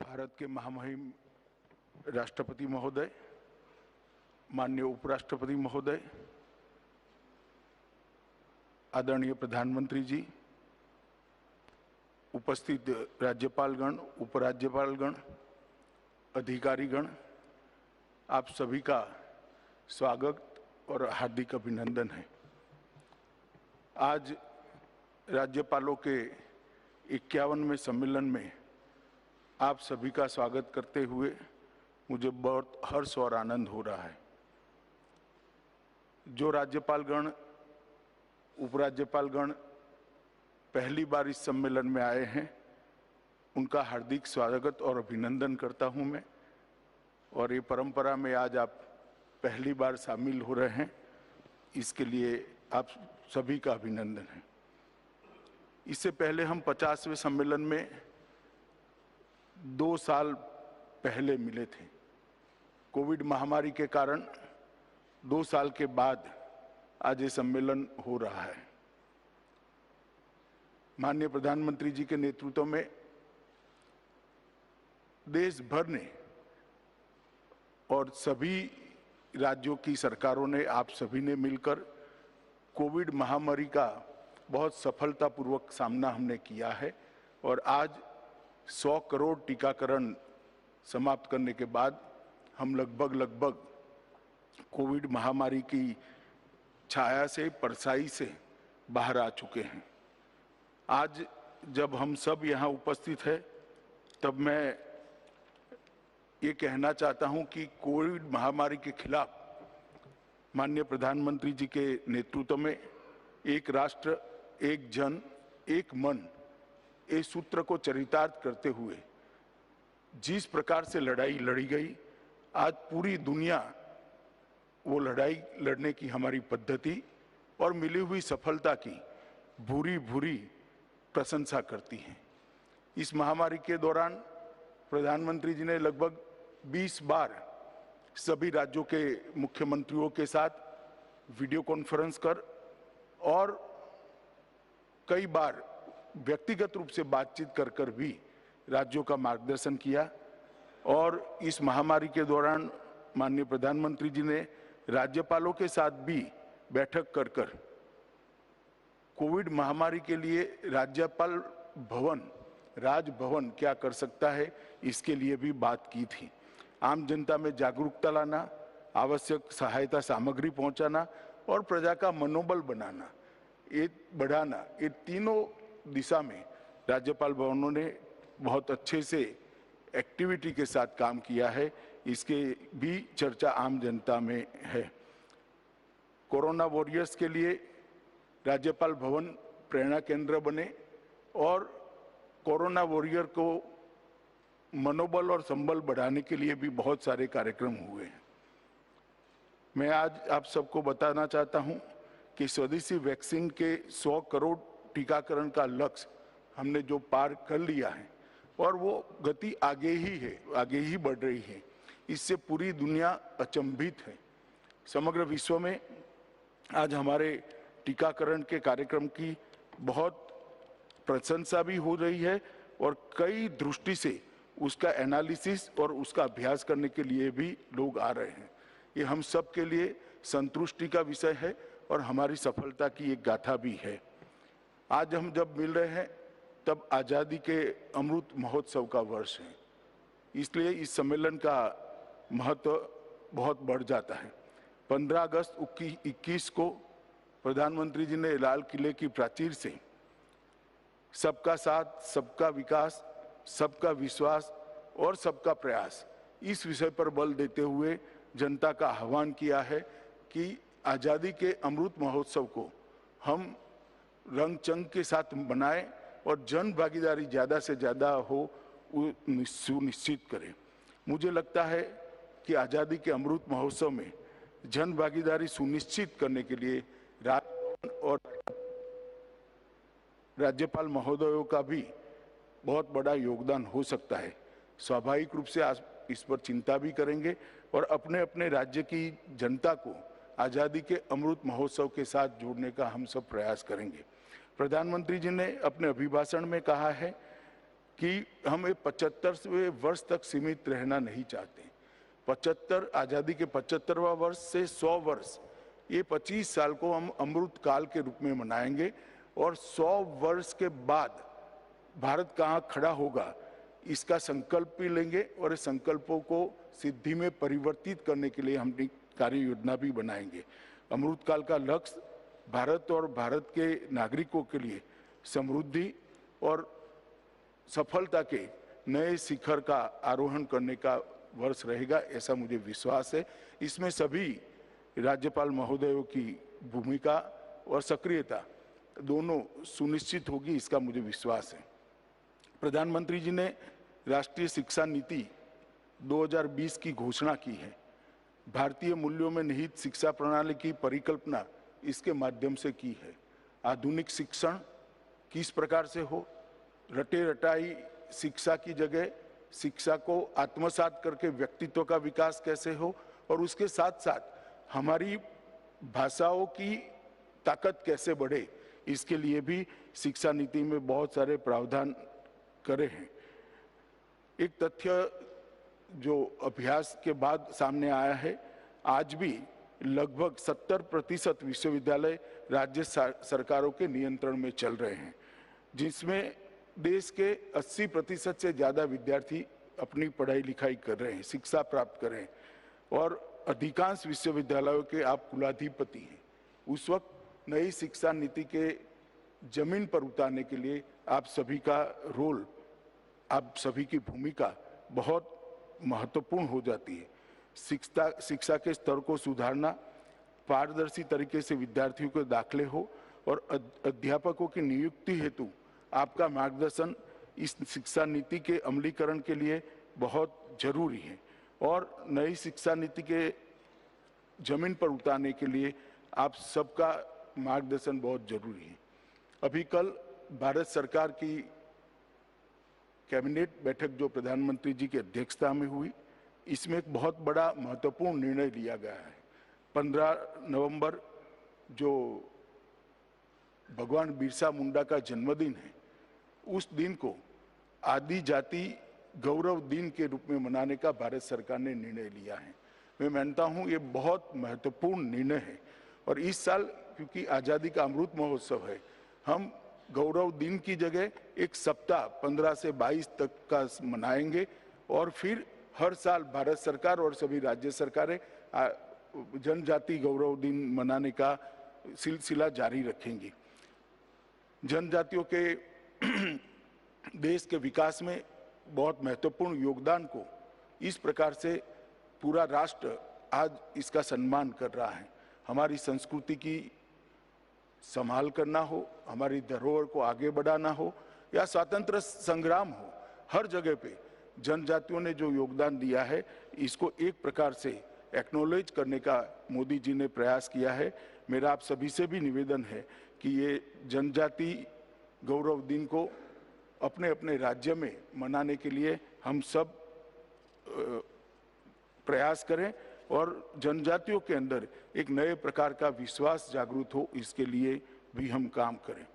भारत के महामहिम राष्ट्रपति महोदय, माननीय उपराष्ट्रपति महोदय, आदरणीय प्रधानमंत्री जी, उपस्थित राज्यपालगण, उपराज्यपालगण, अधिकारीगण, आप सभी का स्वागत और हार्दिक अभिनंदन है। आज राज्यपालों के 51वें सम्मेलन में आप सभी का स्वागत करते हुए मुझे बहुत हर्ष और आनंद हो रहा है। जो राज्यपालगण, उपराज्यपालगण पहली बार इस सम्मेलन में आए हैं, उनका हार्दिक स्वागत और अभिनंदन करता हूं मैं। और ये परंपरा में आज आप पहली बार शामिल हो रहे हैं, इसके लिए आप सभी का अभिनंदन है। इससे पहले हम 50वें सम्मेलन में 2 साल पहले मिले थे। कोविड महामारी के कारण 2 साल के बाद आज ये सम्मेलन हो रहा है। माननीय प्रधानमंत्री जी के नेतृत्व में देश भर ने और सभी राज्यों की सरकारों ने, आप सभी ने मिलकर कोविड महामारी का बहुत सफलतापूर्वक सामना हमने किया है। और आज 100 करोड़ टीकाकरण समाप्त करने के बाद हम लगभग कोविड महामारी की छाया से, परछाई से बाहर आ चुके हैं। आज जब हम सब यहाँ उपस्थित हैं, तब मैं ये कहना चाहता हूँ कि कोविड महामारी के खिलाफ माननीय प्रधानमंत्री जी के नेतृत्व में एक राष्ट्र, एक जन, एक मन, इस सूत्र को चरितार्थ करते हुए जिस प्रकार से लड़ाई लड़ी गई, आज पूरी दुनिया वो लड़ाई लड़ने की हमारी पद्धति और मिली हुई सफलता की भूरी प्रशंसा करती है। इस महामारी के दौरान प्रधानमंत्री जी ने लगभग 20 बार सभी राज्यों के मुख्यमंत्रियों के साथ वीडियो कॉन्फ्रेंस कर और कई बार व्यक्तिगत रूप से बातचीत कर भी राज्यों का मार्गदर्शन किया। और इस महामारी के दौरान माननीय प्रधानमंत्री जी ने राज्यपालों के साथ भी बैठक कर कोविड महामारी के लिए राज्यपाल भवन, राजभवन क्या कर सकता है, इसके लिए भी बात की थी। आम जनता में जागरूकता लाना, आवश्यक सहायता सामग्री पहुंचाना और प्रजा का मनोबल बनाना, ये बढ़ाना, ये तीनों दिशा में राज्यपाल भवनों ने बहुत अच्छे से एक्टिविटी के साथ काम किया है। इसके भी चर्चा आम जनता में है। कोरोना वॉरियर्स के लिए राज्यपाल भवन प्रेरणा केंद्र बने और कोरोना वॉरियर को मनोबल और संबल बढ़ाने के लिए भी बहुत सारे कार्यक्रम हुए हैं। मैं आज आप सबको बताना चाहता हूं कि स्वदेशी वैक्सीन के 100 करोड़ टीकाकरण का लक्ष्य हमने जो पार कर लिया है और वो गति आगे ही बढ़ रही है। इससे पूरी दुनिया अचंभित है। समग्र विश्व में आज हमारे टीकाकरण के कार्यक्रम की बहुत प्रशंसा भी हो रही है और कई दृष्टि से उसका एनालिसिस और उसका अभ्यास करने के लिए भी लोग आ रहे हैं। ये हम सब के लिए संतुष्टि का विषय है और हमारी सफलता की एक गाथा भी है। आज हम जब मिल रहे हैं तब आज़ादी के अमृत महोत्सव का वर्ष है, इसलिए इस सम्मेलन का महत्व बहुत बढ़ जाता है। 15 अगस्त 21 को प्रधानमंत्री जी ने लाल किले की प्राचीर से सबका साथ, सबका विकास, सबका विश्वास और सबका प्रयास, इस विषय पर बल देते हुए जनता का आह्वान किया है कि आज़ादी के अमृत महोत्सव को हम रंग चंग के साथ बनाएं और जन भागीदारी ज़्यादा से ज़्यादा हो सुनिश्चित करें। मुझे लगता है कि आज़ादी के अमृत महोत्सव में जन भागीदारी सुनिश्चित करने के लिए और राज्यपाल महोदयों का भी बहुत बड़ा योगदान हो सकता है। स्वाभाविक रूप से आप इस पर चिंता भी करेंगे और अपने अपने राज्य की जनता को आज़ादी के अमृत महोत्सव के साथ जोड़ने का हम सब प्रयास करेंगे। प्रधानमंत्री जी ने अपने अभिभाषण में कहा है कि हम ये 75वें वर्ष तक सीमित रहना नहीं चाहते। 75 आज़ादी के 75वां वर्ष से 100 वर्ष, ये 25 साल को हम अमृत काल के रूप में मनाएंगे और 100 वर्ष के बाद भारत कहाँ खड़ा होगा इसका संकल्प भी लेंगे और इस संकल्पों को सिद्धि में परिवर्तित करने के लिए हम कार्य योजना भी बनाएंगे। अमृत काल का लक्ष्य भारत और भारत के नागरिकों के लिए समृद्धि और सफलता के नए शिखर का आरोहण करने का वर्ष रहेगा, ऐसा मुझे विश्वास है। इसमें सभी राज्यपाल महोदयों की भूमिका और सक्रियता दोनों सुनिश्चित होगी, इसका मुझे विश्वास है। प्रधानमंत्री जी ने राष्ट्रीय शिक्षा नीति 2020 की घोषणा की है। भारतीय मूल्यों में निहित शिक्षा प्रणाली की परिकल्पना इसके माध्यम से की है। आधुनिक शिक्षण किस प्रकार से हो, रटे रटाई शिक्षा की जगह शिक्षा को आत्मसात करके व्यक्तित्व का विकास कैसे हो और उसके साथ साथ हमारी भाषाओं की ताकत कैसे बढ़े, इसके लिए भी शिक्षा नीति में बहुत सारे प्रावधान करे हैं। एक तथ्य जो अभ्यास के बाद सामने आया है, आज भी लगभग 70% विश्वविद्यालय राज्य सरकारों के नियंत्रण में चल रहे हैं, जिसमें देश के 80% से ज़्यादा विद्यार्थी अपनी पढ़ाई लिखाई कर रहे हैं, शिक्षा प्राप्त कर रहे हैं और अधिकांश विश्वविद्यालयों के आप कुलाधिपति हैं। उस वक्त नई शिक्षा नीति के जमीन पर उतारने के लिए आप सभी का रोल, आप सभी की भूमिका बहुत महत्वपूर्ण हो जाती है। शिक्षा के स्तर को सुधारना, पारदर्शी तरीके से विद्यार्थियों के दाखिले हो और अध्यापकों की नियुक्ति हेतु आपका मार्गदर्शन इस शिक्षा नीति के अमलीकरण के लिए बहुत जरूरी है और नई शिक्षा नीति के जमीन पर उतारने के लिए आप सबका मार्गदर्शन बहुत जरूरी है। अभी कल भारत सरकार की कैबिनेट बैठक जो प्रधानमंत्री जी की अध्यक्षता में हुई, इसमें एक बहुत बड़ा महत्वपूर्ण निर्णय लिया गया है। 15 नवंबर जो भगवान बिरसा मुंडा का जन्मदिन है, उस दिन को आदि जाति गौरव दिन के रूप में मनाने का भारत सरकार ने निर्णय लिया है। मैं मानता हूं ये बहुत महत्वपूर्ण निर्णय है और इस साल क्योंकि आज़ादी का अमृत महोत्सव है, हम गौरव दिन की जगह एक सप्ताह 15 से 22 तक का मनाएंगे और फिर हर साल भारत सरकार और सभी राज्य सरकारें जनजाति गौरव दिन मनाने का सिलसिला जारी रखेंगी। जनजातियों के देश के विकास में बहुत महत्वपूर्ण योगदान को इस प्रकार से पूरा राष्ट्र आज इसका सम्मान कर रहा है। हमारी संस्कृति की संभाल करना हो, हमारी धरोहर को आगे बढ़ाना हो या स्वतंत्र संग्राम हो, हर जगह पे जनजातियों ने जो योगदान दिया है, इसको एक प्रकार से एक्नॉलेज करने का मोदी जी ने प्रयास किया है। मेरा आप सभी से भी निवेदन है कि ये जनजाति गौरव दिन को अपने अपने राज्य में मनाने के लिए हम सब प्रयास करें और जनजातियों के अंदर एक नए प्रकार का विश्वास जागृत हो, इसके लिए भी हम काम करें।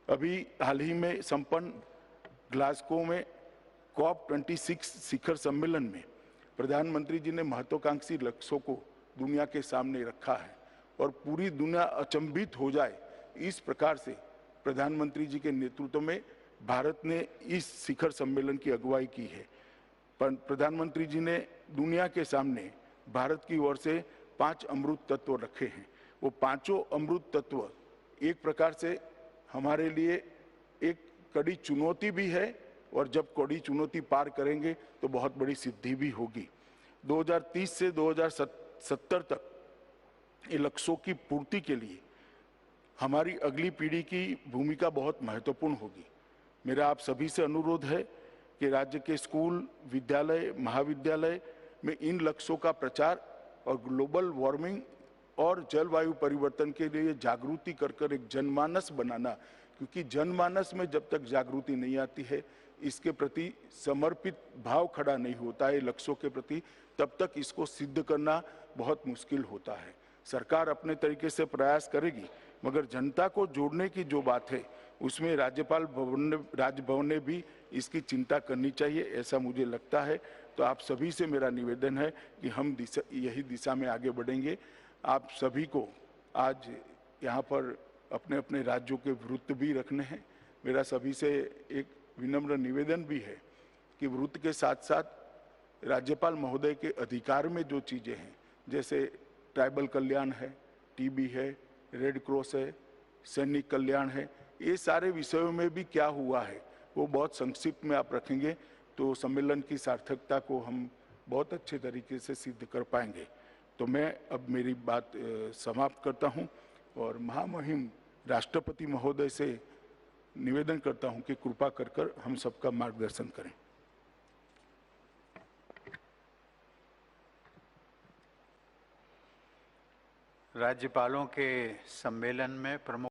अभी हाल ही में संपन्न ग्लासगो में COP26 शिखर सम्मेलन में प्रधानमंत्री जी ने महत्वाकांक्षी लक्ष्यों को दुनिया के सामने रखा है और पूरी दुनिया अचंभित हो जाए, इस प्रकार से प्रधानमंत्री जी के नेतृत्व में भारत ने इस शिखर सम्मेलन की अगुवाई की है। प्रधानमंत्री जी ने दुनिया के सामने भारत की ओर से 5 अमृत तत्व रखे हैं। वो पांचों अमृत तत्व एक प्रकार से हमारे लिए एक कड़ी चुनौती भी है और जब कड़ी चुनौती पार करेंगे तो बहुत बड़ी सिद्धि भी होगी। 2030 से 2070 तक ये लक्ष्यों की पूर्ति के लिए हमारी अगली पीढ़ी की भूमिका बहुत महत्वपूर्ण होगी। मेरा आप सभी से अनुरोध है कि राज्य के स्कूल, विद्यालय, महाविद्यालय में इन लक्ष्यों का प्रचार और ग्लोबल वार्मिंग और जलवायु परिवर्तन के लिए जागृति कर एक जनमानस बनाना, क्योंकि जनमानस में जब तक जागृति नहीं आती है, इसके प्रति समर्पित भाव खड़ा नहीं होता है लक्ष्यों के प्रति, तब तक इसको सिद्ध करना बहुत मुश्किल होता है। सरकार अपने तरीके से प्रयास करेगी, मगर जनता को जोड़ने की जो बात है उसमें राजभवन ने भी इसकी चिंता करनी चाहिए, ऐसा मुझे लगता है। तो आप सभी से मेरा निवेदन है कि हम यही दिशा में आगे बढ़ेंगे। आप सभी को आज यहाँ पर अपने अपने राज्यों के वृत्त भी रखने हैं। मेरा सभी से एक विनम्र निवेदन भी है कि वृत्त के साथ साथ राज्यपाल महोदय के अधिकार में जो चीज़ें हैं, जैसे ट्राइबल कल्याण है, टीबी है, रेड क्रॉस है, सैनिक कल्याण है, ये सारे विषयों में भी क्या हुआ है वो बहुत संक्षिप्त में आप रखेंगे तो सम्मेलन की सार्थकता को हम बहुत अच्छे तरीके से सिद्ध कर पाएंगे। तो मैं अब मेरी बात समाप्त करता हूं और महामहिम राष्ट्रपति महोदय से निवेदन करता हूं कि कृपा कर हम सबका मार्गदर्शन करें। राज्यपालों के सम्मेलन में प्रमुख